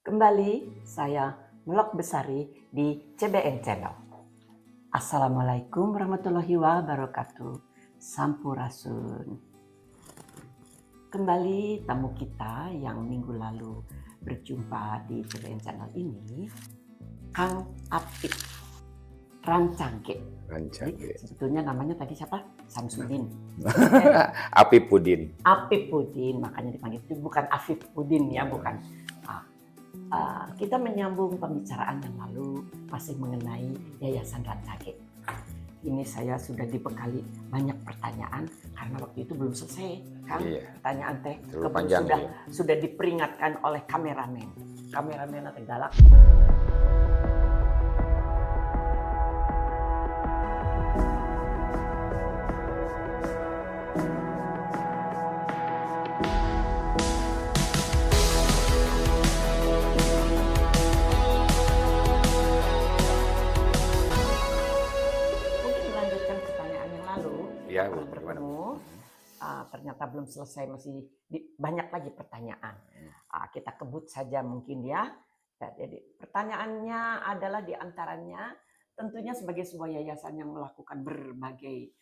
Kembali saya Melok Besari di CBN Channel. Assalamualaikum warahmatullahi wabarakatuh. Sampurasun. Kembali tamu kita yang minggu lalu berjumpa di CBN Channel ini, Kang Apip Rancangke. Rancangke. Sebetulnya namanya tadi siapa? Samsudin. Apip Pudin. Apip Pudin, makanya dipanggil itu bukan Afif Pudin ya, bukan. Kita menyambung pembicaraan yang lalu masih mengenai Yayasan Rancangke. Ini saya sudah dibekali banyak pertanyaan karena waktu itu belum selesai kan, pertanyaan teh sudah diperingatkan oleh kameramen atau galak. Ternyata belum selesai, masih banyak lagi pertanyaan. Kita kebut saja mungkin ya. Jadi pertanyaannya adalah diantaranya tentunya sebagai sebuah yayasan yang melakukan berbagai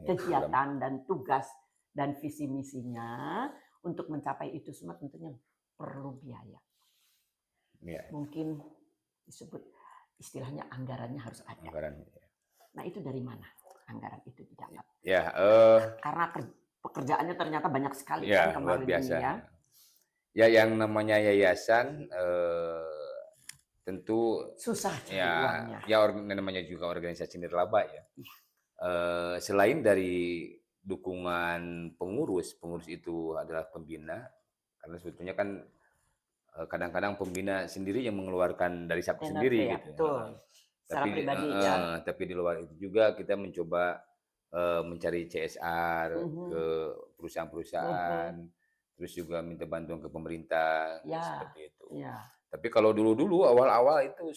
kegiatan dan tugas dan visi misinya, untuk mencapai itu semua tentunya perlu biaya. Mungkin disebut istilahnya anggarannya harus ada. Nah, itu dari mana anggaran itu didapat? Karena pekerjaannya ternyata banyak sekali kan kemarin luar biasa. ini ya. Ya, yang namanya yayasan tentu susah uangnya. Ya namanya juga organisasi nirlaba ya. Selain dari dukungan pengurus itu adalah pembina, karena sebetulnya kan kadang-kadang pembina sendiri yang mengeluarkan dari saku sendiri gitu. Betul. Secara pribadi tapi di luar itu juga kita mencoba mencari CSR ke perusahaan-perusahaan, terus juga minta bantuan ke pemerintah, seperti itu. Tapi kalau dulu awal-awal itu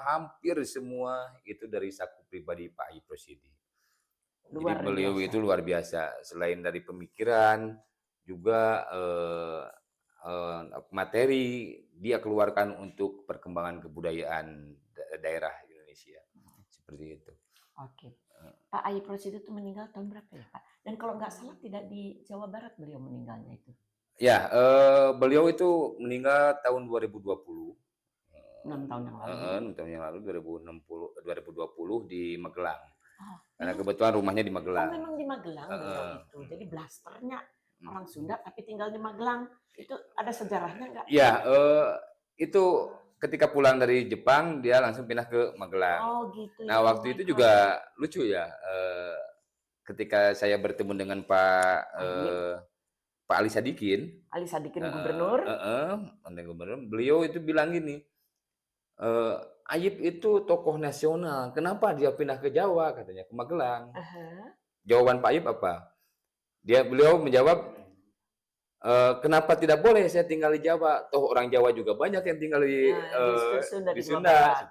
hampir semua itu dari saku pribadi Pak Ayip Rosidi. Jadi beliau itu luar biasa. Selain dari pemikiran, juga materi dia keluarkan untuk perkembangan kebudayaan daerah Indonesia. Seperti itu. Oke. Pak Ayip Rosidi itu meninggal tahun berapa ya Pak? Dan kalau nggak salah tidak di Jawa Barat beliau meninggalnya itu? Ya, beliau itu meninggal tahun 2020. 6 tahun yang lalu. 6 tahun yang lalu, 2020 di Magelang. Karena kebetulan rumahnya di Magelang. Oh, memang di Magelang beliau itu. Jadi blasternya orang Sunda tapi tinggal di Magelang. Itu ada sejarahnya nggak? Ya, itu ketika pulang dari Jepang dia langsung pindah ke Magelang. Oh gitu. Nah, waktu itu juga lucu ya. Ketika saya bertemu dengan Pak Ali Sadikin. Ali Sadikin gubernur. Gubernur. Beliau itu bilang gini, Ayip itu tokoh nasional, kenapa dia pindah ke Jawa, katanya, ke Magelang. Jawaban Pak Ayip apa? Beliau menjawab, kenapa tidak boleh saya tinggal di Jawa? Toh orang Jawa juga banyak yang tinggal di Sunda.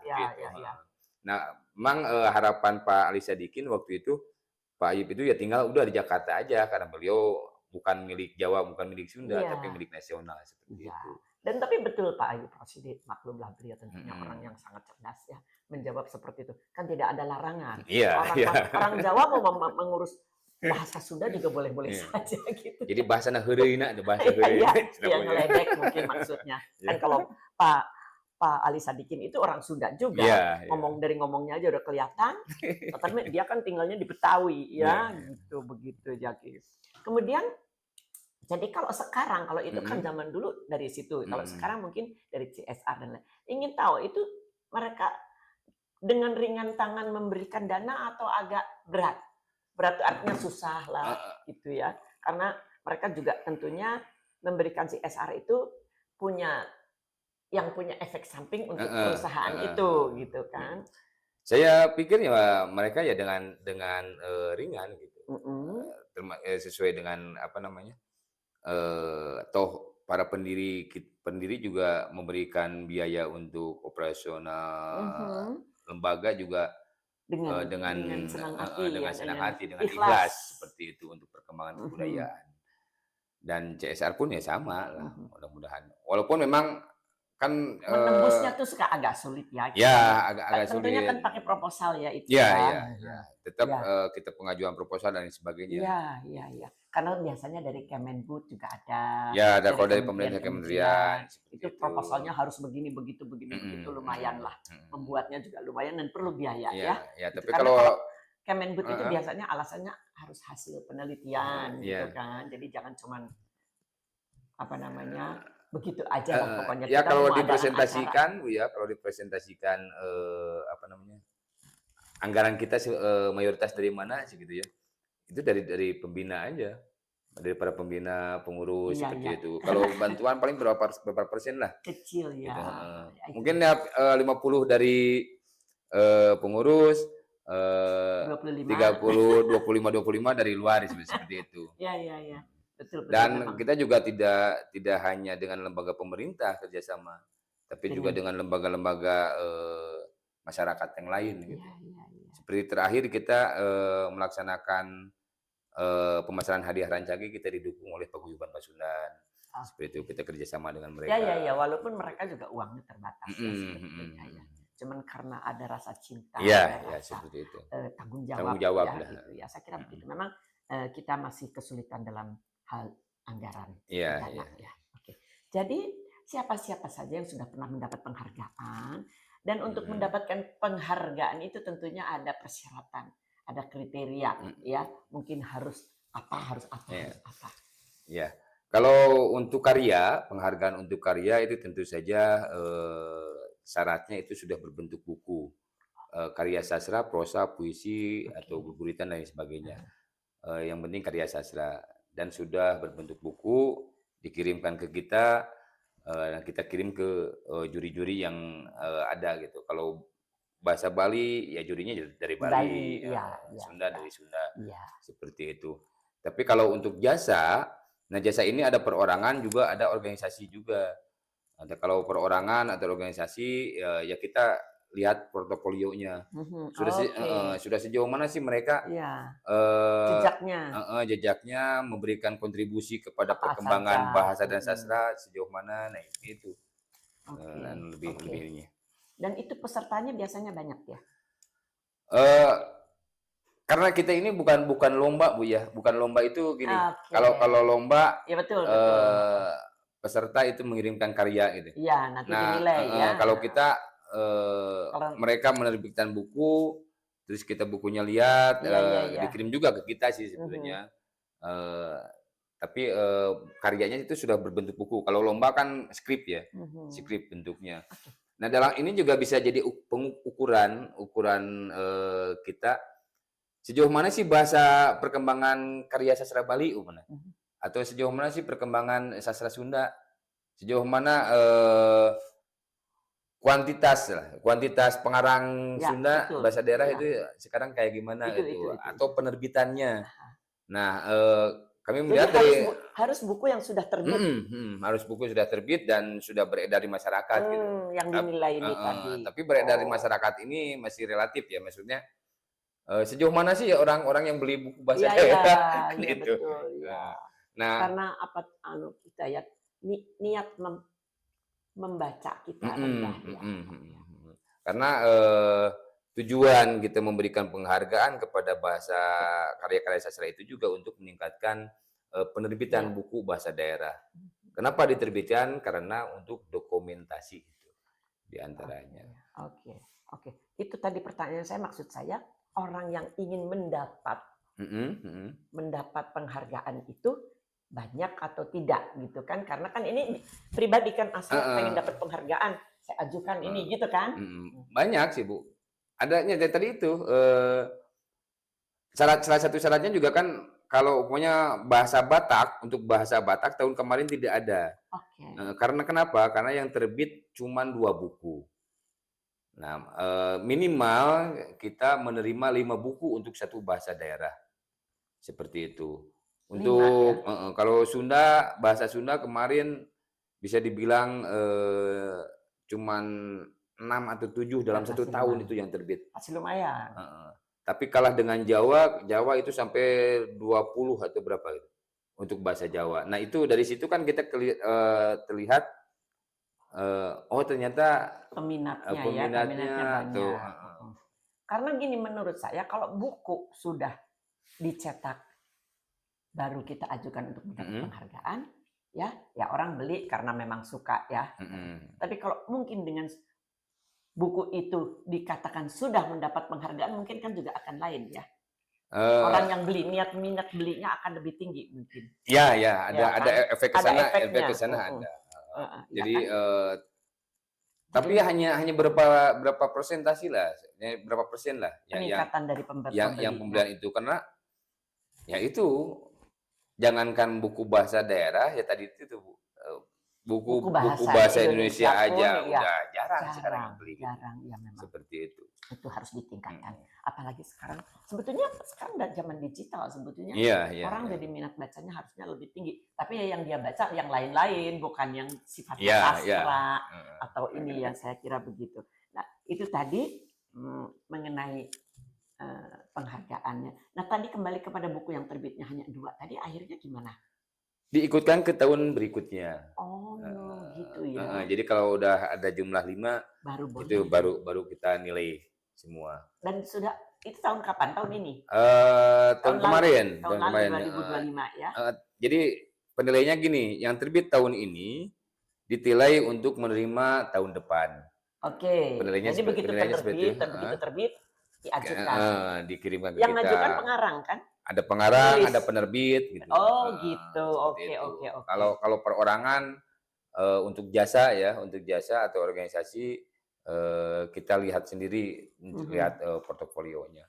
Nah, memang harapan Pak Ali Sadikin waktu itu, Pak Ayip itu ya tinggal udah di Jakarta aja, karena beliau bukan milik Jawa, bukan milik Sunda, tapi milik nasional, seperti itu. Dan tapi betul Pak Ayip Rosidi, maklumlah beliau tentunya orang yang sangat cerdas ya, menjawab seperti itu. Kan tidak ada larangan. Orang Jawa mau mengurus bahasa Sunda juga boleh-boleh saja gitu. Jadi bahasa heureuina, bahasa heureuina. Iya, ngeledek mungkin maksudnya. Kan kalau Pak Ali Sadikin itu orang Sunda juga. Dari ngomongnya aja udah kelihatan. Tapi dia kan tinggalnya di Betawi ya, gitu begitu jadi. Kemudian jadi kalau itu kan zaman dulu dari situ. Kalau sekarang mungkin dari CSR dan lain. Ingin tahu itu mereka dengan ringan tangan memberikan dana atau agak berat? Berat itu artinya susah lah gitu ya. Karena mereka juga tentunya memberikan CSR itu punya efek samping untuk perusahaan itu gitu kan. Saya pikir ya mereka ya dengan ringan gitu. Sesuai dengan apa namanya? Toh para pendiri juga memberikan biaya untuk operasional lembaga juga dengan senang hati, dengan ikhlas seperti itu untuk perkembangan kebudayaan. Dan CSR pun ya sama lah, mudah-mudahan. Walaupun memang kan menembusnya tuh suka agak sulit ya. Ya, agak Tentunya sulit. kan pakai proposal ya itu Ya, kan. ya. Tetap Ya. kita pengajuan proposal dan sebagainya. Iya. Karena biasanya dari Kemendikbud juga ada, Ya, ada kalau dari pemerintah kementerian-kementerian, kementerian seperti itu itu. proposalnya harus begini, begitu, lumayan lah. Membuatnya juga lumayan dan perlu biaya ya. Ya, Gitu. tapi Karena kalau Kemendikbud itu biasanya alasannya harus hasil penelitian gitu kan. Jadi jangan cuman apa namanya begitu aja lah pokoknya. ya Kita kalau mau adakan acara. dipresentasikan, kalau dipresentasikan apa namanya anggaran kita mayoritas dari mana sih gitu ya? Itu dari pembina aja, dari para pembina, pengurus Iya. seperti itu. Kalau bantuan paling berapa persen lah? Kecil ya. Gitu, Ya, mungkin ya 50 dari pengurus, 30, 25 dari luar seperti itu. Iya. Betul. Dan Memang. kita juga tidak hanya dengan lembaga pemerintah kerjasama, tapi juga dengan lembaga-lembaga masyarakat yang lain. Gitu. Iya. Seperti terakhir kita melaksanakan pemasaran hadiah rancagi, kita didukung oleh Paguyuban Pasundan. Seperti itu kita kerjasama dengan mereka. Ya. Walaupun mereka juga uangnya terbatas sebetulnya ya. Cuman karena ada rasa cinta, ya, rasa seperti itu. tanggung jawab ya, lah. gitu ya. Saya kira begitu. Memang kita masih kesulitan dalam hal anggaran. Ya. Oke. Jadi siapa-siapa saja yang sudah pernah mendapat penghargaan dan untuk mendapatkan penghargaan itu tentunya ada persyaratan, ada kriteria ya. Mungkin harus apa. Ya. Kalau untuk karya, penghargaan untuk karya itu tentu saja syaratnya itu sudah berbentuk buku. Karya sastra, prosa, puisi, atau guguritan dan sebagainya. Yang penting karya sastra. Dan sudah berbentuk buku, dikirimkan ke kita, dan kita kirim ke juri-juri yang ada gitu. Kalau bahasa Bali, ya jurinya dari Bali. Sunda dari Sunda. Seperti itu. Tapi kalau untuk jasa, nah jasa ini ada perorangan juga, ada organisasi juga. Ada kalau perorangan atau organisasi, ya kita lihat portofolionya. Sudah sejauh mana sih mereka jejaknya memberikan kontribusi kepada perkembangan bahasa dan sastra sejauh mana, nah itu dan lebihnya. Dan itu pesertanya biasanya banyak ya? Karena kita ini bukan lomba Bu ya, bukan lomba itu gini. Kalau lomba, ya betul. Peserta itu mengirimkan karya gitu. Iya, nanti dinilai ya. Kalau kita mereka menerbitkan buku, terus kita bukunya lihat, dikirim juga ke kita sih sebetulnya. Tapi karyanya itu sudah berbentuk buku. Kalau lomba kan skrip ya, skrip bentuknya. Nah dalam ini juga bisa jadi ukuran kita sejauh mana sih bahasa perkembangan karya sastra Bali mana? Atau sejauh mana sih perkembangan sastra Sunda? Sejauh mana kuantitas pengarang Sunda bahasa daerah itu sekarang kayak gimana gitu, atau penerbitannya. Nah, kami melihat dari harus buku yang sudah terbit. Harus buku sudah terbit dan sudah beredar di masyarakat gitu. Yang dinilai ini tadi. Tapi beredar di masyarakat ini masih relatif ya, maksudnya sejauh mana sih orang-orang yang beli buku bahasa daerah gitu. Betul, nah, karena apa kita ya niat membaca kita rendah ya. Karena tujuan kita memberikan penghargaan kepada bahasa karya-karya sastra itu juga untuk meningkatkan penerbitan buku bahasa daerah. Kenapa diterbitkan? Karena untuk dokumentasi itu diantaranya. Oke. Itu tadi pertanyaan saya, maksud saya orang yang ingin mendapat penghargaan itu banyak atau tidak gitu kan, karena kan ini pribadi kan asal pengen dapat penghargaan saya ajukan ini gitu kan. Banyak sih Bu, adanya tadi itu salah satu syaratnya juga kan kalau punya bahasa Batak, untuk bahasa Batak tahun kemarin tidak ada. Karena kenapa? Karena yang terbit cuma 2 buku. Nah, minimal kita menerima 5 buku untuk satu bahasa daerah. Seperti itu. Untuk kalau Sunda, bahasa Sunda kemarin bisa dibilang cuman 6 atau 7 dalam 1 tahun itu yang terbit. Masih lumayan. Tapi kalah dengan Jawa itu sampai 20 atau berapa itu untuk bahasa Jawa. Nah, itu dari situ kan kita terlihat oh ternyata peminatnya peminatnya tuh. banyak. Karena gini, menurut saya kalau buku sudah dicetak baru kita ajukan untuk mendapat penghargaan, ya orang beli karena memang suka ya. Tapi kalau mungkin dengan buku itu dikatakan sudah mendapat penghargaan, mungkin kan juga akan lain ya. Orang yang beli, minat belinya akan lebih tinggi mungkin. Ya, ada efek ke sana, efek ke sana ada. Jadi ya kan? tapi hanya berapa persentasi lah, berapa persen lah peningkatan dari yang pembelian itu, karena ya itu jangankan buku bahasa daerah ya tadi itu buku bahasa Indonesia aja udah jarang sekarang yang beli. Jarang ya memang. Seperti itu. Itu harus ditingkatkan. Apalagi sekarang udah zaman digital sebetulnya. Orang jadi minat bacanya harusnya lebih tinggi. Tapi ya yang dia baca yang lain-lain, bukan yang sifatnya sastra atau ini yang saya kira begitu. Nah, itu tadi mengenai penghargaannya. Nah, tadi kembali kepada buku yang terbitnya hanya 2. Tadi akhirnya gimana? Diikutkan ke tahun berikutnya. Oh, gitu ya. Jadi kalau udah ada jumlah 5, itu baru kita nilai semua. Dan sudah itu tahun kapan? Tahun ini? Tahun kemarin. Tahun lalu 2025 ya. Jadi penilaiannya gini, yang terbit tahun ini ditilai untuk menerima tahun depan. Oke. Jadi begitu terbit diajukan. Dikirimkan ke yang kita. ngajukan pengarang kan? Ada pengarang, ada penerbit gitu. Oh, gitu. Oke. Kalau perorangan untuk jasa atau organisasi kita lihat sendiri, lihat portofolionya.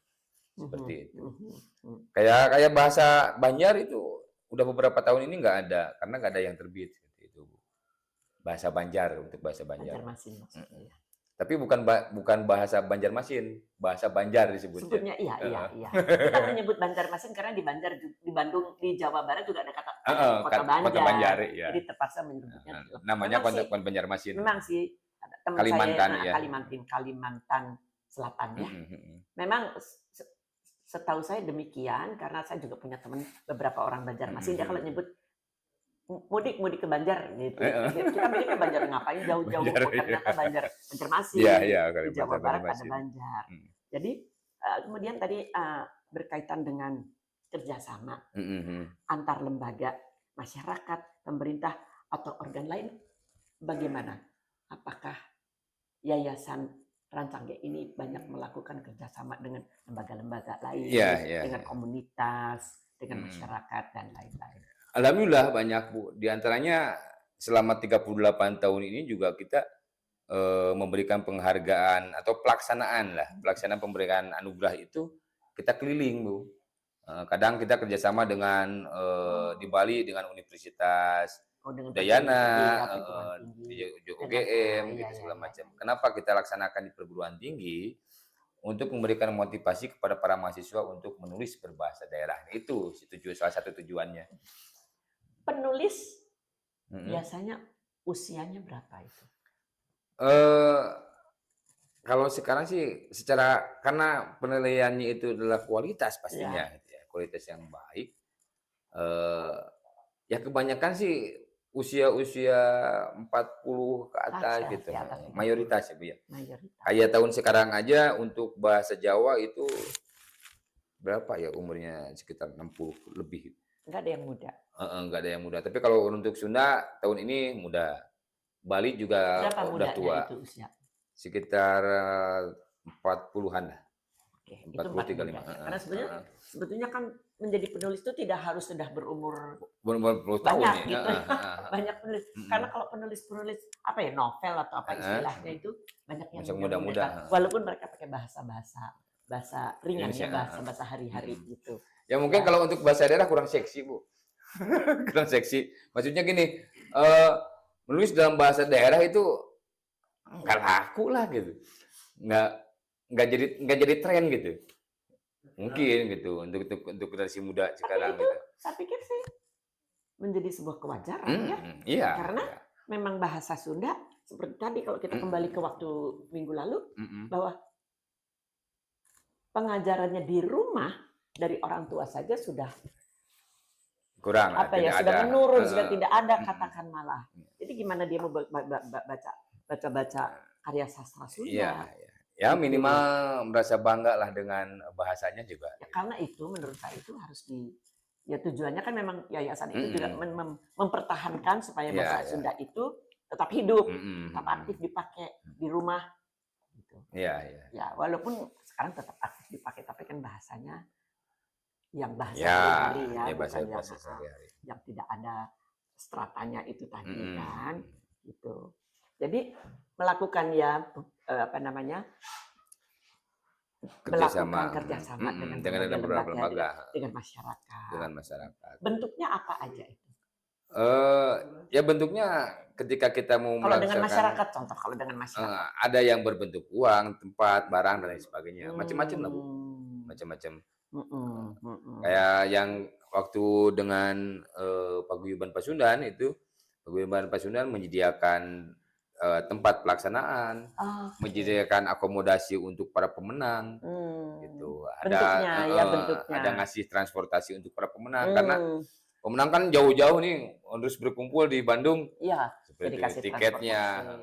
Seperti itu. Kayak bahasa Banjar itu udah beberapa tahun ini nggak ada, karena nggak ada yang terbit seperti itu. Bahasa Banjar, untuk bahasa Banjar. Banjarmasin maksudnya. Tapi bukan bahasa Banjarmasin, bahasa Banjar disebutnya. Iya. Kita menyebut Banjarmasin karena di Banjar, di Bandung, di Jawa Barat juga ada kata kota Banjar. Kota Banjar, ya. Jadi terpaksa menyebutnya. Namanya kota Banjarmasin. Memang sih, ada teman Kalimantan, saya Kalimantan Selatan ya. Memang setahu saya demikian, karena saya juga punya teman beberapa orang Banjarmasin. Dia kalau nyebut mudik ke Banjar gitu. Kita mudik ke Banjar ngapain jauh-jauh, ternyata Banjarmasin. Di Jawa Barat ada Banjar. Jadi kemudian tadi berkaitan dengan kerjasama antar lembaga, masyarakat, pemerintah atau organ lain, bagaimana? Apakah Yayasan Rancangge ini banyak melakukan kerjasama dengan lembaga-lembaga lain, dengan komunitas, dengan masyarakat dan lain-lain? Alhamdulillah banyak, Bu. Di antaranya selama 38 tahun ini juga kita memberikan penghargaan atau pelaksanaan pemberian anugerah itu kita keliling, Bu. Kadang kita kerjasama dengan di Bali dengan Universitas Udayana, di UGM, gitu segala macam. Kenapa kita laksanakan di perguruan tinggi? Untuk memberikan motivasi kepada para mahasiswa untuk menulis berbahasa daerah. Itu salah satu tujuannya. Penulis biasanya usianya berapa itu? Kalau sekarang sih karena penilaiannya itu adalah kualitas pastinya, kualitas yang baik. Ya kebanyakan sih usia 40 ke atas gitu. Mayoritas ya, Bu ya. Kayak tahun sekarang aja untuk bahasa Jawa itu berapa ya umurnya, sekitar 60 lebih. Enggak ada yang muda. Enggak ada yang muda. Tapi kalau untuk Sunda tahun ini muda. Bali juga udah tua. Itu usia? Sekitar 40-an lah. Oke, 40-35. Karena sebetulnya kan menjadi penulis itu tidak harus sudah berumur banyak gitu. Banyak penulis. Karena kalau penulis novel atau apa istilahnya itu banyak yang muda-muda. Walaupun mereka pakai bahasa ringan bahasa hari-hari gitu. Ya mungkin kalau untuk bahasa daerah kurang seksi, Bu. Kurang seksi. Maksudnya gini, menulis dalam bahasa daerah itu nggak laku lah gitu, nggak jadi tren gitu, mungkin gitu untuk generasi muda sekarang. Tapi itu, saya pikir sih menjadi sebuah kewajaran karena memang bahasa Sunda seperti tadi kalau kita kembali ke waktu minggu lalu bahwa pengajarannya di rumah dari orang tua saja sudah kurang lah, apa ya, tidak sudah ada. menurun, sudah tidak ada katakan malah. Jadi gimana dia mau baca karya sastra Sunda? Iya, ya minimal merasa bangga lah dengan bahasanya juga. Ya, karena itu menurut saya itu harus ya tujuannya kan memang yayasan itu juga mempertahankan supaya bahasa Sunda itu tetap hidup, tetap aktif dipakai di rumah. Gitu. Ya, walaupun sekarang tetap aktif dipakai, tapi kan bahasanya yang bahasa sehari-hari ya, bukan yang tidak ada stratanya itu tadi kan, gitu. Jadi melakukan melakukan kerjasama dengan beberapa lembaga, dengan masyarakat. Bentuknya apa aja itu? Ya bentuknya ketika kita mau kalau dengan masyarakat, contoh kalau dengan masyarakat, ada yang berbentuk uang, tempat, barang dan lain sebagainya, macam-macam lah Bu, macam-macam. Kayak yang waktu dengan Paguyuban Pasundan itu, Paguyuban Pasundan menyediakan tempat pelaksanaan, menyediakan akomodasi untuk para pemenang, gitu. Ada ngasih transportasi untuk para pemenang karena pemenang kan jauh-jauh nih harus berkumpul di Bandung. Iya, seperti tiketnya.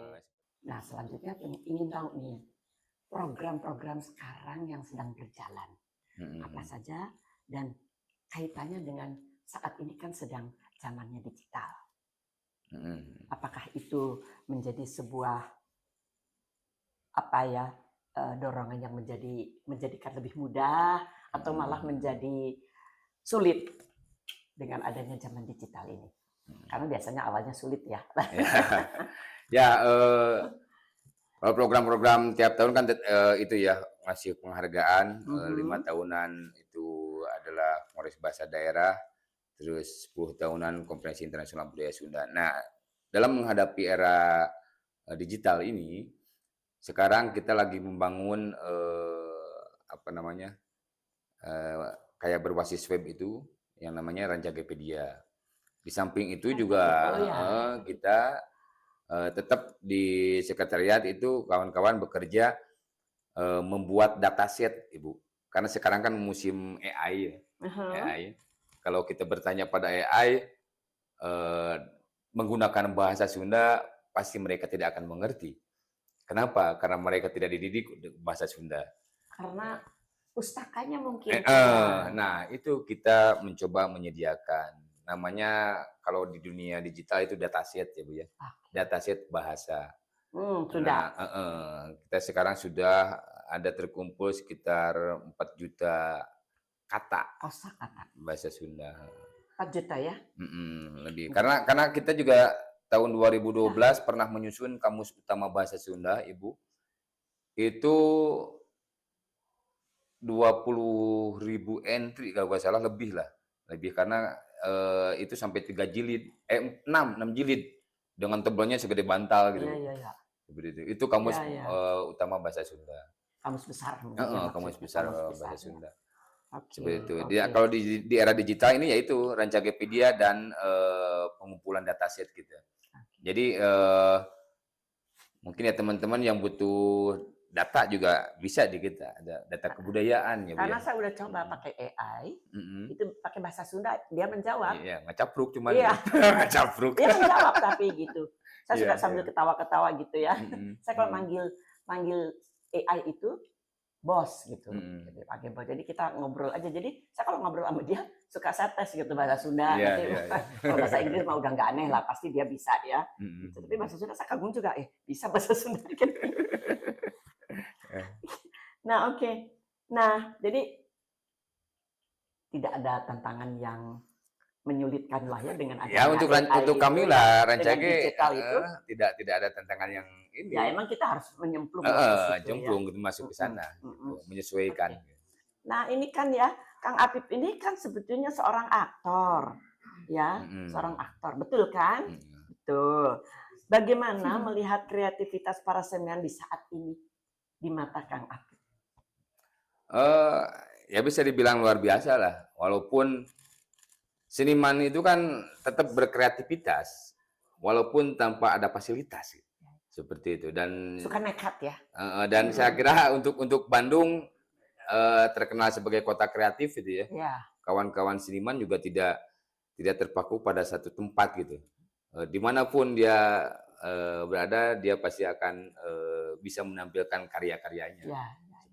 Nah, selanjutnya ingin tahu nih program-program sekarang yang sedang berjalan apa saja dan kaitannya dengan saat ini kan sedang zamannya digital. Apakah itu menjadi sebuah dorongan yang menjadikan lebih mudah atau malah menjadi sulit dengan adanya zaman digital ini? Karena biasanya awalnya sulit ya. Kalau program-program tiap tahun kan itu ya ngasih penghargaan 5 tahunan itu adalah Kongres Bahasa Daerah, terus 10 tahunan Konferensi Internasional Budaya Sunda. Nah, dalam menghadapi era digital ini, sekarang kita lagi membangun kayak berbasis web itu yang namanya Rancagepedia. Di samping itu juga kita tetap di sekretariat itu kawan-kawan bekerja membuat dataset, Ibu. Karena sekarang kan musim AI ya. AI. Kalau kita bertanya pada AI menggunakan bahasa Sunda, pasti mereka tidak akan mengerti. Kenapa? Karena mereka tidak dididik bahasa Sunda. Karena pustakanya mungkin. Nah, itu kita mencoba menyediakan. Namanya kalau di dunia digital itu dataset ya Bu ya. Dataset bahasa. Sudah. Kita sekarang sudah ada terkumpul sekitar 4 juta kata. Kosakata. Bahasa Sunda. 4 juta ya? Lebih. Karena kita juga tahun 2012 pernah menyusun Kamus Utama Bahasa Sunda, Ibu. Itu 20.000 entry kalau nggak salah, lebih lah. Lebih karena itu sampai 3 jilid, 6 jilid dengan tebalnya segede bantal gitu. Iya. Itu Kamus Utama Bahasa Sunda. Kamus besar. Kamus besar Bahasa Sunda. Seperti itu. Dia kalau di era digital ini yaitu Rancagepedia dan pengumpulan dataset gitu. Jadi mungkin ya teman-teman yang butuh data juga bisa di kita, ada data kebudayaan ya. Karena saya udah coba pakai AI, itu pakai bahasa Sunda, dia menjawab. Iya, ngecapruk cuman. Ngecapruk. Dia menjawab tapi gitu. Saya sudah sambil ketawa-ketawa gitu ya. Saya kalau manggil AI itu bos gitu. Jadi pakai bos. Jadi kita ngobrol aja. Jadi saya kalau ngobrol sama dia suka saya tes gitu bahasa Sunda. Kalau bahasa Inggris mah udah nggak aneh lah, pasti dia bisa ya. Gitu. Tapi bahasa Sunda saya kagum juga, bisa bahasa Sunda kan. Nah, oke. Nah, jadi tidak ada tantangan yang menyulitkan lah ya dengan adanya untuk kami lah Rancage tidak ada tantangan yang ini. Ya emang kita harus menyemplung gitu, masuk ke sana gitu, menyesuaikan. Nah, ini kan ya Kang Apip ini kan sebetulnya seorang aktor. Ya, seorang aktor. Betul kan? Betul. Bagaimana melihat kreativitas para seniman di saat ini di mata Kang Apip? Ya bisa dibilang luar biasa lah. Walaupun seniman itu kan tetap berkreativitas, walaupun tanpa ada fasilitas, seperti itu. Dan suka nekat ya. Dan saya kira untuk Bandung terkenal sebagai kota kreatif itu ya. Kawan-kawan seniman juga tidak tidak terpaku pada satu tempat gitu. Dimanapun dia berada, dia pasti akan bisa menampilkan karya-karyanya. Ya,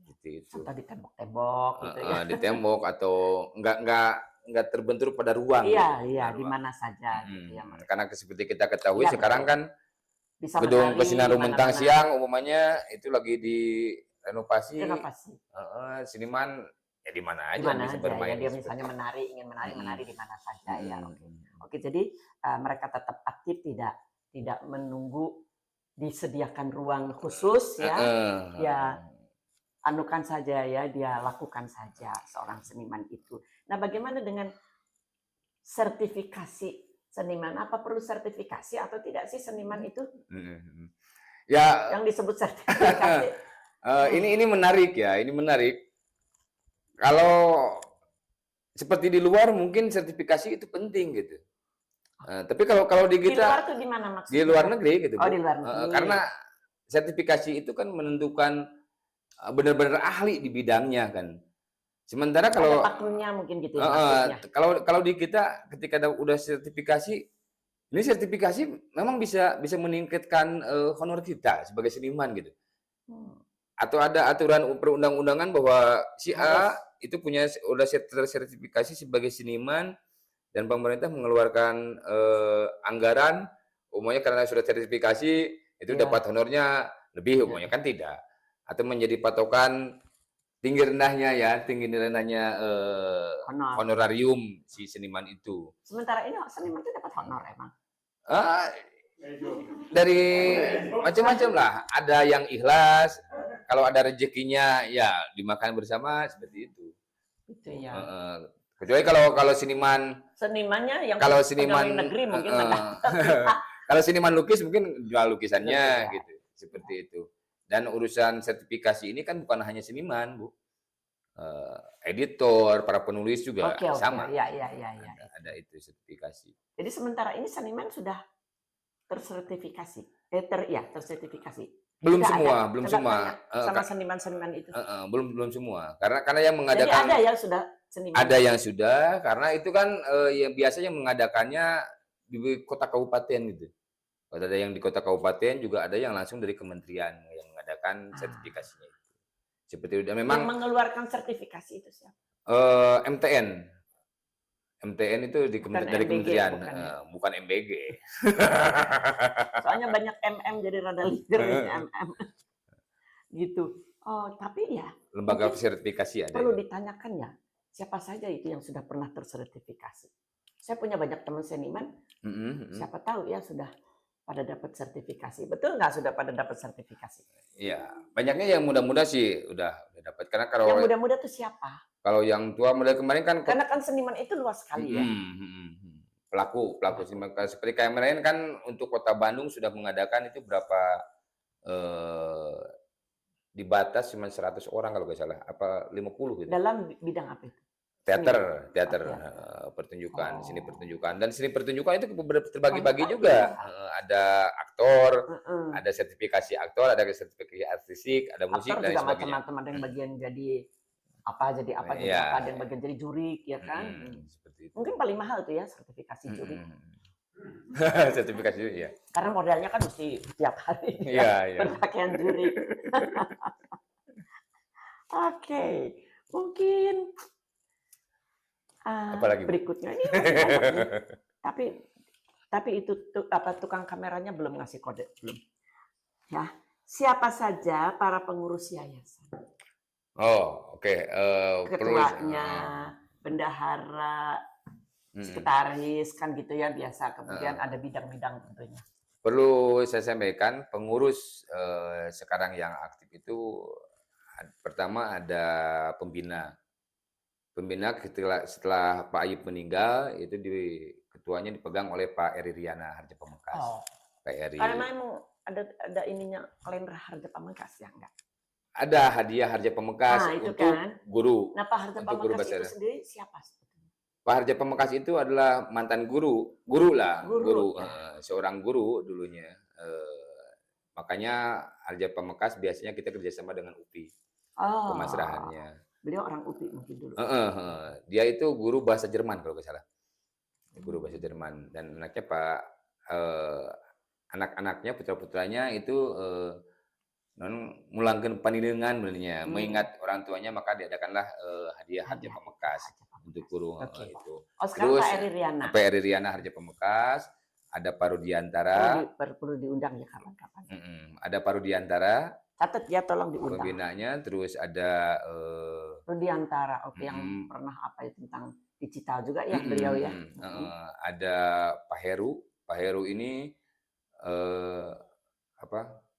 seperti itu. Atau di tembok-tembok gitu ya. Di tembok atau nggak terbentur pada ruang Iya, gitu. iya, Pada di ruang. mana saja gitu ya. Karena seperti kita ketahui Iya, sekarang betul. kan Bisa gedung menari Pesinar di Rumentang mana-mana. siang umumnya itu lagi direnovasi. Renovasi. Seniman ya di mana Di aja mana bisa aja ya, bermain dia seperti misalnya itu. menari, ingin menari di mana saja ya. Oke. Mm. Oke, jadi mereka tetap aktif, tidak menunggu disediakan ruang khusus ya. Ya, anukan saja ya, dia lakukan saja seorang seniman itu. Nah, bagaimana dengan sertifikasi seniman? Apa perlu sertifikasi atau tidak sih seniman itu? Ya, yang disebut sertifikasi. ini menarik ya, ini menarik. Kalau seperti di luar mungkin sertifikasi itu penting gitu. Tapi kalau di kita di luar tuh gimana maksudnya? Di luar negeri gitu, Bu. Oh, di luar negeri. Karena sertifikasi itu kan menentukan benar-benar ahli di bidangnya kan. Sementara kalau ada pakemnya mungkin gitu ya maksudnya. Kalau di kita ketika udah sertifikasi, ini sertifikasi memang bisa meningkatkan honor kita sebagai seniman gitu. Atau ada aturan perundang-undangan bahwa si A itu udah tersertifikasi sebagai seniman dan pemerintah mengeluarkan anggaran umumnya karena sudah sertifikasi itu dapat honornya lebih umumnya kan tidak, atau menjadi patokan tinggi rendahnya honorarium si seniman itu. Sementara ini seniman itu dapat honor emang. Dari macam-macam lah, ada yang ikhlas, kalau ada rezekinya ya dimakan bersama seperti itu. Itu ya. Kecuali kalau senimannya yang kalau seniman negeri mungkin kalau seniman lukis mungkin jual lukisannya gitu, seperti itu. Dan urusan sertifikasi ini kan bukan hanya seniman, Bu. Editor, para penulis juga sama. Ya. Ada itu sertifikasi. Jadi sementara ini seniman sudah tersertifikasi. Tersertifikasi. Belum semua, belum semua. Sama seniman-seniman itu. Belum semua. Karena yang mengadakan Jadi ada yang sudah seniman. Ada yang sudah, karena itu kan yang biasanya mengadakannya di kota kabupaten gitu. Kalau ada yang di kota kabupaten juga ada yang langsung dari kementerian yang mengadakan sertifikasinya itu. Seperti itu. Dan memang yang mengeluarkan sertifikasi itu siapa? MTN. MTN itu dari kementerian, bukan MBG. Soalnya banyak MM jadi rada leader MM. Gitu. Oh, tapi ya lembaga sertifikasi ada. Perlu ditanyakan ya, siapa saja itu yang sudah pernah tersertifikasi. Saya punya banyak teman seniman, siapa tahu ya sudah pada dapat sertifikasi. Betul nggak sudah pada dapat sertifikasi? Iya, banyaknya yang muda-muda sih udah dapat. Karena kalau yang muda-muda tuh siapa? Kalau yang tua mulai kemarin kan karena kan seniman itu luas sekali ya. Pelaku seniman seperti kayak kemarin kan untuk Kota Bandung sudah mengadakan itu berapa dibatas cuma 100 orang kalau nggak salah, apa 50 gitu. Dalam bidang apa itu? Teater, pertunjukan, seni pertunjukan. Dan seni pertunjukan itu terbagi-bagi juga. Ada aktor, ada sertifikasi aktor, ada sertifikasi artistik, ada musik, dan sebagainya. Macam-macam, ada yang bagian jadi apa, ada yang bagian jadi jurik, ya kan? Seperti itu. Mungkin paling mahal tuh ya sertifikasi jurik. Sertifikasi jurik, ya. Karena modalnya kan mesti tiap hari berpakaian jurik. Oke, mungkin apalagi berikutnya ini tapi itu tukang kameranya belum ngasih kode belum ya. Siapa saja para pengurus yayasan? Ketuanya, bendahara, sekretaris kan gitu ya biasa. Kemudian ada bidang-bidang tentunya. Perlu saya sampaikan, pengurus sekarang yang aktif itu pertama ada pembina. Pembina setelah Pak Ayub meninggal itu ketuanya dipegang oleh Pak Eri Riana Harja Pamengkas. Pak Eri. Karena memang ada ininya kalender Harja Pamengkas ya enggak? Ada hadiah Harja Pamengkas untuk kan guru. Nah, Pak Harja Pamengkas itu sendiri siapa? Pak Harja Pamengkas itu adalah mantan guru seorang guru dulunya. Makanya Harja Pamengkas biasanya kita kerjasama dengan UPI. Pemasrahannya. Beliau orang UPI mungkin dulu. Dia itu guru bahasa Jerman kalau nggak salah. guru bahasa Jerman. Dan anaknya Pak anak-anaknya putra-putranya itu mulangkeun panideungan benernya, mengingat orang tuanya maka diadakanlah hadiah Harja Pamekas untuk guru itu. Oh, sekarang Terus Pak Eri Riana. Pak Eri Riana Harja Pamekas, ada Pak Rudiantara. Perlu diundang ya kapan-kapan. Ada Pak Rudiantara. Catat ya, tolong diundang. Pembinanya, terus ada Rudiantara, oke, yang pernah apa ya tentang digital juga ya beliau ya. Ada Pak Heru. Pak Heru ini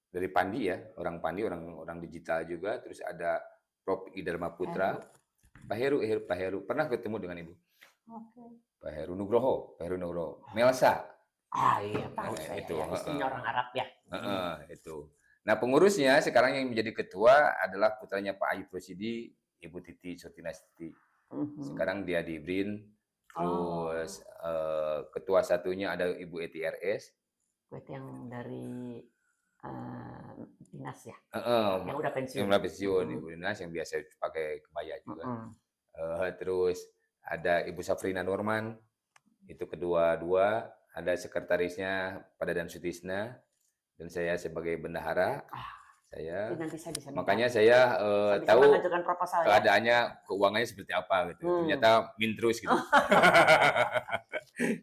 dari Pandi ya, orang Pandi, orang digital juga. Terus ada Prof. Idharma Putra. Pak Heru pernah ketemu dengan Ibu. Pak Heru Nugroho, Melsa. Iya, tahu saya. Itu istrinya orang Arab ya. Itu. Nah, pengurusnya sekarang yang menjadi ketua adalah putranya Pak Ayub Rosidi, Ibu Titi Surtinasti. Sekarang dia di BRIN. Terus ketua satunya ada Ibu Eti RS. Itu yang dari dinas ya? Yang udah pensiun. Yang udah pensiun, Ibu dinas yang biasa pakai kebaya juga. Terus ada Ibu Safrina Norman, itu kedua-dua. Ada sekretarisnya Pak Dadan Sutisna, dan saya sebagai bendahara. Makanya saya tahu keadaannya, keuangannya seperti apa gitu. Ternyata mintrus gitu.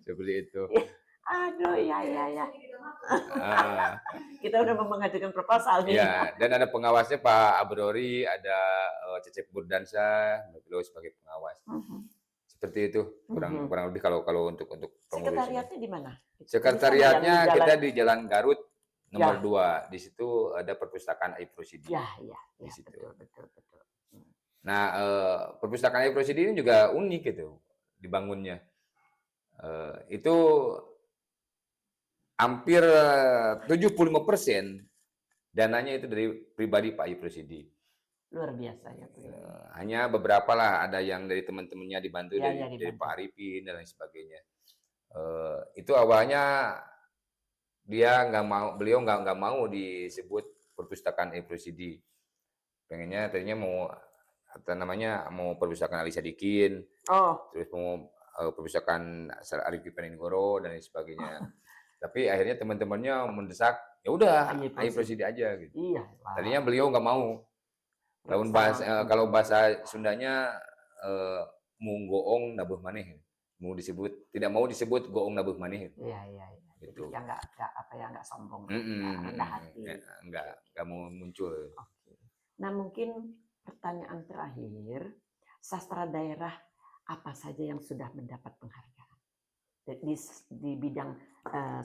Seperti itu. Aduh, ya. Kita udah mengajukan proposal nih. Ya, dan ada pengawasnya Pak Abrori, ada Cecep Burdansa, beliau sebagai pengawas. Seperti itu, kurang lebih kalau untuk pengurus. Sekretariatnya di mana? Sekretariatnya kita di Jalan Garut nomor 2. Di situ ada perpustakaan Ayub Rosidi. Ya, di situ. Betul. Nah, perpustakaan Ayub Rosidi ini juga unik gitu dibangunnya. Itu hampir 75% dananya itu dari pribadi Pak Ayub Rosidi. Luar biasa ya. Hanya beberapa lah, ada yang dari teman-temannya dibantu dari Pak Arifin dan lain sebagainya. Itu awalnya beliau nggak mau disebut perpustakaan Ayub Rosidi. Pengennya tadinya mau perpustakaan Ali Sadikin, terus mau perpustakaan Arif Peningoro dan lain sebagainya. Tapi akhirnya teman-temannya mendesak, ya udah Ayub Rosidi aja gitu. Tadinya beliau nggak mau. Kalau bahasa Sundanya munggoong nabuh maneh, tidak mau disebut goong nabuh maneh. Iya. Gitu. Ya nggak sombong, rendah hati. Nggak mau muncul. Nah, mungkin pertanyaan terakhir, sastra daerah apa saja yang sudah mendapat penghargaan di bidang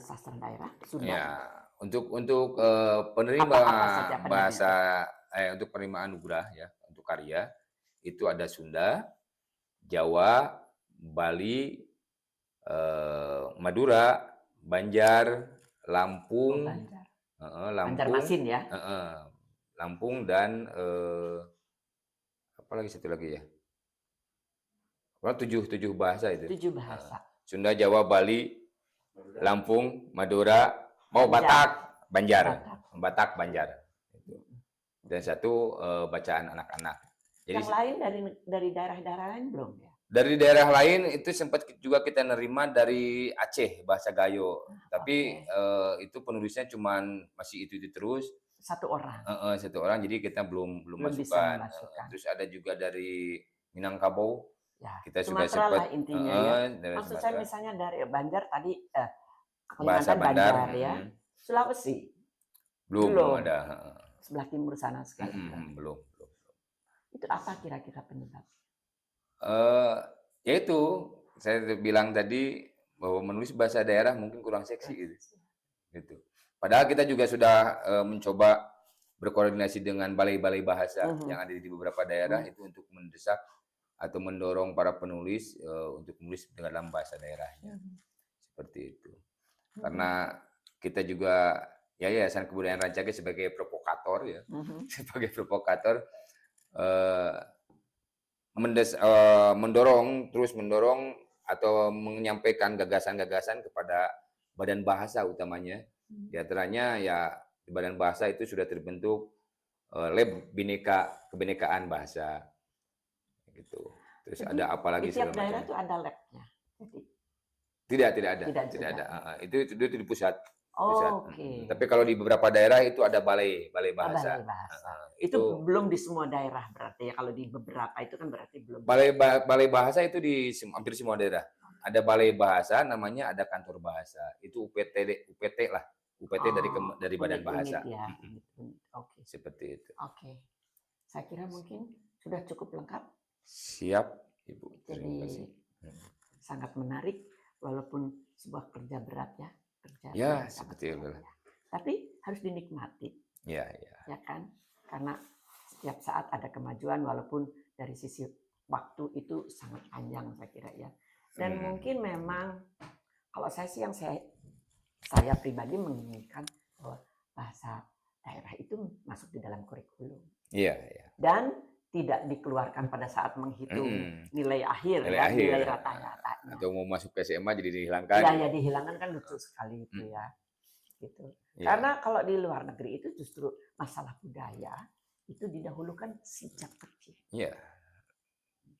sastra daerah? Sudah. Ya, untuk penerima bahasa untuk penerimaan anugerah ya, untuk karya itu ada Sunda, Jawa, Bali, Madura, Banjar, Lampung, Banjarmasin ya. Lampung dan apa lagi satu lagi ya? 7 bahasa itu. 7 bahasa. Sunda, Jawa, Bali, Lampung, Madura, Batak, Banjar. Batak, Banjar. Dan satu bacaan anak-anak. Jadi, yang lain dari daerah-daerah lain belum ya? Dari daerah lain itu sempat juga kita nerima dari Aceh, bahasa Gayo. Tapi itu penulisnya cuman masih itu terus. Satu orang. Satu orang, jadi kita belum masukkan. Terus ada juga dari Minangkabau. Ya, kita sudah sempat intinya ya. Maksud saya misalnya dari Banjar tadi bahasa Banjar ya. Sulawesi belum ada. Sebelah timur sana sekali. Belum. Itu apa kira-kira penyebab? Yaitu saya bilang tadi bahwa menulis bahasa daerah mungkin kurang seksi gitu. Padahal kita juga sudah mencoba berkoordinasi dengan balai-balai bahasa yang ada di beberapa daerah itu untuk mendesak atau mendorong para penulis untuk menulis dalam bahasa daerahnya. Seperti itu. Karena kita juga Yayasan Kebudayaan Rancage sebagai provokator ya. Sebagai provokator mendorong atau menyampaikan gagasan-gagasan kepada badan bahasa utamanya. Di antaranya ya di badan bahasa itu sudah terbentuk lab kebinekaan bahasa gitu. Terus jadi, ada apa lagi segala macam. Di tiap daerah itu ada labnya. Jadi Tidak ada. Itu di pusat. Oke. Tapi kalau di beberapa daerah itu ada balai bahasa. Balai bahasa. Itu belum di semua daerah berarti ya. Kalau di beberapa itu kan berarti belum. Balai bahasa itu di hampir semua daerah. Ada balai bahasa, namanya ada kantor bahasa. Itu UPT lah. UPT dari Badan Bahasa. Ya. Oke. Seperti itu. Oke. Saya kira mungkin sudah cukup lengkap. Siap, Ibu. Terima kasih. Sangat menarik, walaupun sebuah kerja berat ya. Ya, seperti itu. Tapi harus dinikmati. Ya. Ya kan? Karena setiap saat ada kemajuan, walaupun dari sisi waktu itu sangat panjang saya kira ya. Dan mungkin memang kalau saya sih yang saya pribadi menginginkan bahwa bahasa daerah itu masuk di dalam kurikulum. Iya. Dan tidak dikeluarkan pada saat menghitung nilai akhir, nilai rata-ratanya. Atau mau masuk ke SMA jadi dihilangkan. Ya dihilangkan kan lucu sekali itu ya. Gitu. Ya. Karena kalau di luar negeri itu justru masalah budaya itu didahulukan sejak kecil. Iya.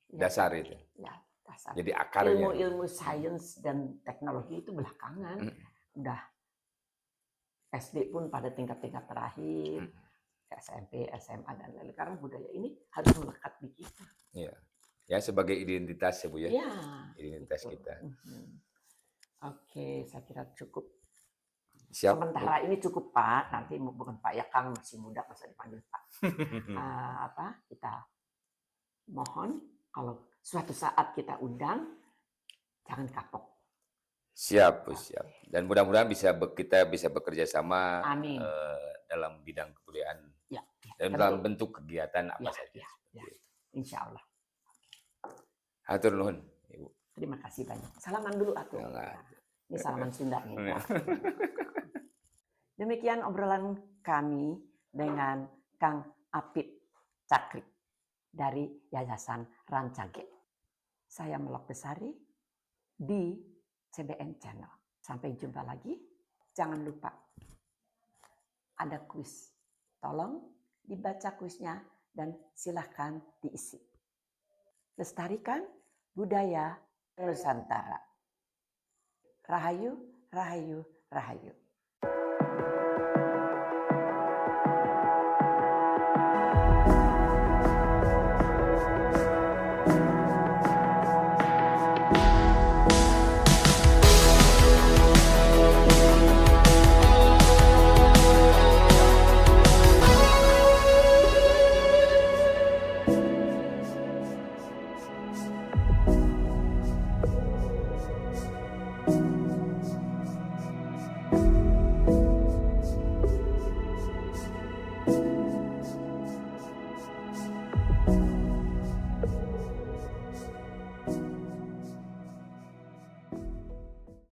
Dasar itu. Ya, dasar. Jadi akarnya. Ilmu sains dan teknologi itu belakangan. Udah SD pun pada tingkat-tingkat terakhir. SMP, SMA dan lain-lain. Karena budaya ini harus melekat di kita. Iya. Ya sebagai identitas ya Bu ya. Iya. Identitas kita. Oke, saya kira cukup. Siap. Sementara ini cukup Pak. Nanti bukan Pak ya, Kang masih muda masa dipanggil Pak. Kita mohon kalau suatu saat kita undang, jangan kapok. Siap Bu, siap. Dan mudah-mudahan kita bisa bekerja sama dalam bidang kebudayaan. Ya, dan dalam bentuk kegiatan apa saja. Ya. Insya Allah. Hatur nuhun, Ibu. Terima kasih banyak. Salaman dulu atuh. Ini salaman Sunda nih. Demikian obrolan kami dengan Kang Apip Cakrik dari Yayasan Rancage. Saya Melok Besari di CBN Channel. Sampai jumpa lagi. Jangan lupa ada kuis. Tolong dibaca kuisnya dan silahkan diisi. Lestarikan budaya Nusantara. Rahayu, rahayu, rahayu. Thank you.